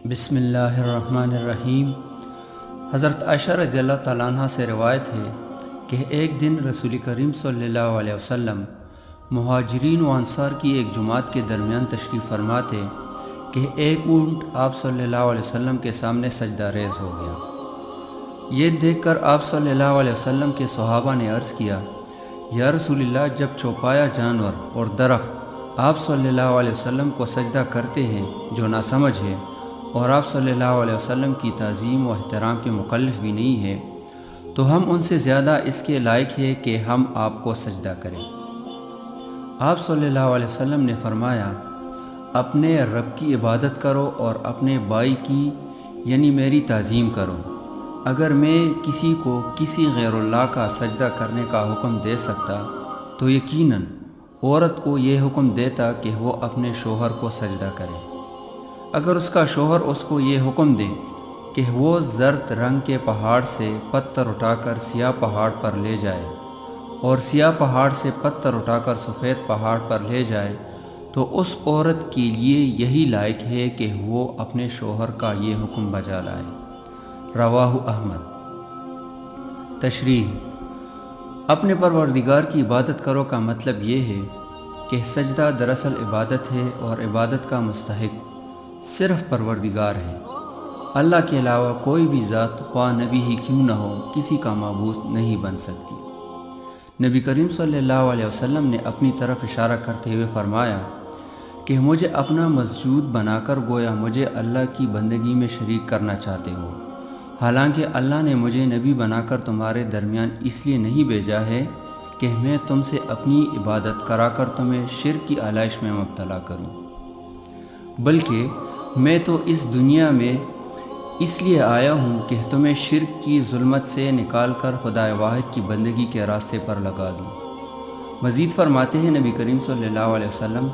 بسم اللہ الرحمن الرحیم۔ حضرت عائشہ رضی اللہ تعالیٰ عنہ سے روایت ہے کہ ایک دن رسول کریم صلی اللہ علیہ وسلم مہاجرین و انصار کی ایک جماعت کے درمیان تشریف فرما تھے کہ ایک اونٹ آپ صلی اللہ علیہ وسلم کے سامنے سجدہ ریز ہو گیا۔ یہ دیکھ کر آپ صلی اللہ علیہ وسلم کے صحابہ نے عرض کیا، یا رسول اللہ، جب چوپایا جانور اور درخت آپ صلی اللہ علیہ وسلم کو سجدہ کرتے ہیں جو ناسمجھ ہے اور آپ صلی اللہ علیہ وسلم کی تعظیم و احترام کے مکلف بھی نہیں ہے، تو ہم ان سے زیادہ اس کے لائق ہے کہ ہم آپ کو سجدہ کریں۔ آپ صلی اللہ علیہ وسلم نے فرمایا، اپنے رب کی عبادت کرو اور اپنے بھائی کی یعنی میری تعظیم کرو۔ اگر میں کسی کو کسی غیر اللہ کا سجدہ کرنے کا حکم دے سکتا تو یقیناً عورت کو یہ حکم دیتا کہ وہ اپنے شوہر کو سجدہ کرے۔ اگر اس کا شوہر اس کو یہ حکم دے کہ وہ زرد رنگ کے پہاڑ سے پتھر اٹھا کر سیاہ پہاڑ پر لے جائے اور سیاہ پہاڑ سے پتھر اٹھا کر سفید پہاڑ پر لے جائے، تو اس عورت کے لیے یہی لائق ہے کہ وہ اپنے شوہر کا یہ حکم بجا لائے۔ رواہ احمد۔ تشریح: اپنے پروردگار کی عبادت کرو کا مطلب یہ ہے کہ سجدہ دراصل عبادت ہے اور عبادت کا مستحق صرف پروردگار ہے۔ اللہ کے علاوہ کوئی بھی ذات خواہ نبی ہی کیوں نہ ہو کسی کا معبود نہیں بن سکتی۔ نبی کریم صلی اللہ علیہ وسلم نے اپنی طرف اشارہ کرتے ہوئے فرمایا کہ مجھے اپنا مسجود بنا کر گویا مجھے اللہ کی بندگی میں شریک کرنا چاہتے ہو، حالانکہ اللہ نے مجھے نبی بنا کر تمہارے درمیان اس لیے نہیں بھیجا ہے کہ میں تم سے اپنی عبادت کرا کر تمہیں شرک کی آلائش میں مبتلا کروں، بلکہ میں تو اس دنیا میں اس لیے آیا ہوں کہ تمہیں شرک کی ظلمت سے نکال کر خدا واحد کی بندگی کے راستے پر لگا دوں۔ مزید فرماتے ہیں نبی کریم صلی اللہ علیہ وسلم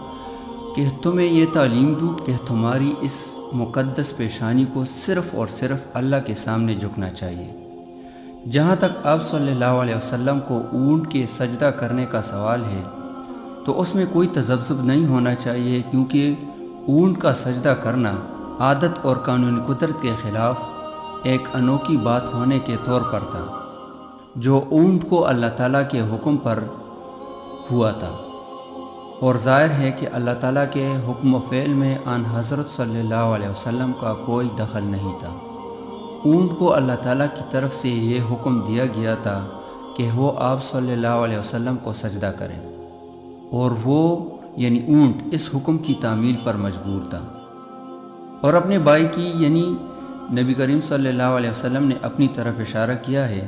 کہ تمہیں یہ تعلیم دوں کہ تمہاری اس مقدس پیشانی کو صرف اور صرف اللہ کے سامنے جھکنا چاہیے۔ جہاں تک آپ صلی اللہ علیہ وسلم کو اونٹ کے سجدہ کرنے کا سوال ہے تو اس میں کوئی تذبذب نہیں ہونا چاہیے، کیونکہ اونٹ کا سجدہ کرنا عادت اور قانونی قدرت کے خلاف ایک انوکھی بات ہونے کے طور پر تھا جو اونٹ کو اللہ تعالیٰ کے حکم پر ہوا تھا، اور ظاہر ہے کہ اللہ تعالیٰ کے حکم و فعل میں آن حضرت صلی اللہ علیہ وسلم کا کوئی دخل نہیں تھا۔ اونٹ کو اللہ تعالیٰ کی طرف سے یہ حکم دیا گیا تھا کہ وہ آپ صلی اللہ علیہ وسلم کو سجدہ کریں، اور وہ یعنی اونٹ اس حکم کی تعمیل پر مجبور تھا۔ اور اپنے بھائی کی یعنی نبی کریم صلی اللہ علیہ وسلم نے اپنی طرف اشارہ کیا ہے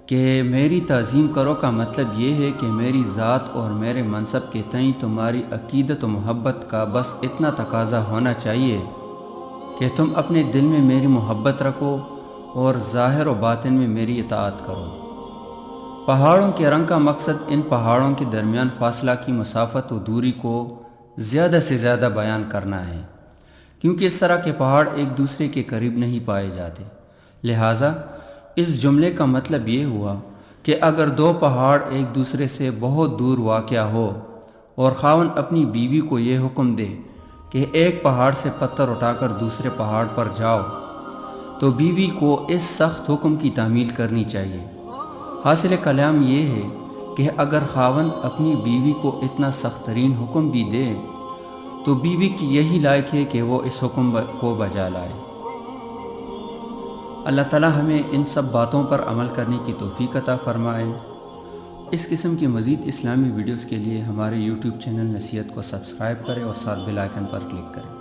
کہ میری تعظیم کرو کا مطلب یہ ہے کہ میری ذات اور میرے منصب کے تئیں تمہاری عقیدت و محبت کا بس اتنا تقاضا ہونا چاہیے کہ تم اپنے دل میں میری محبت رکھو اور ظاہر و باطن میں میری اطاعت کرو۔ پہاڑوں کے رنگ کا مقصد ان پہاڑوں کے درمیان فاصلہ کی مسافت و دوری کو زیادہ سے زیادہ بیان کرنا ہے، کیونکہ اس طرح کے پہاڑ ایک دوسرے کے قریب نہیں پائے جاتے۔ لہٰذا اس جملے کا مطلب یہ ہوا کہ اگر دو پہاڑ ایک دوسرے سے بہت دور واقع ہو اور خاوند اپنی بیوی کو یہ حکم دے کہ ایک پہاڑ سے پتھر اٹھا کر دوسرے پہاڑ پر جاؤ، تو بیوی کو اس سخت حکم کی تعمیل کرنی چاہیے۔ حاصل کلام یہ ہے کہ اگر خاوند اپنی بیوی کو اتنا سخت ترین حکم بھی دے تو بیوی کی یہی لائق ہے کہ وہ اس حکم کو بجا لائے۔ اللہ تعالی ہمیں ان سب باتوں پر عمل کرنے کی توفیق عطا فرمائے۔ اس قسم کی مزید اسلامی ویڈیوز کے لیے ہمارے یوٹیوب چینل نصیحت کو سبسکرائب کریں اور ساتھ بیل آئیکن پر کلک کریں۔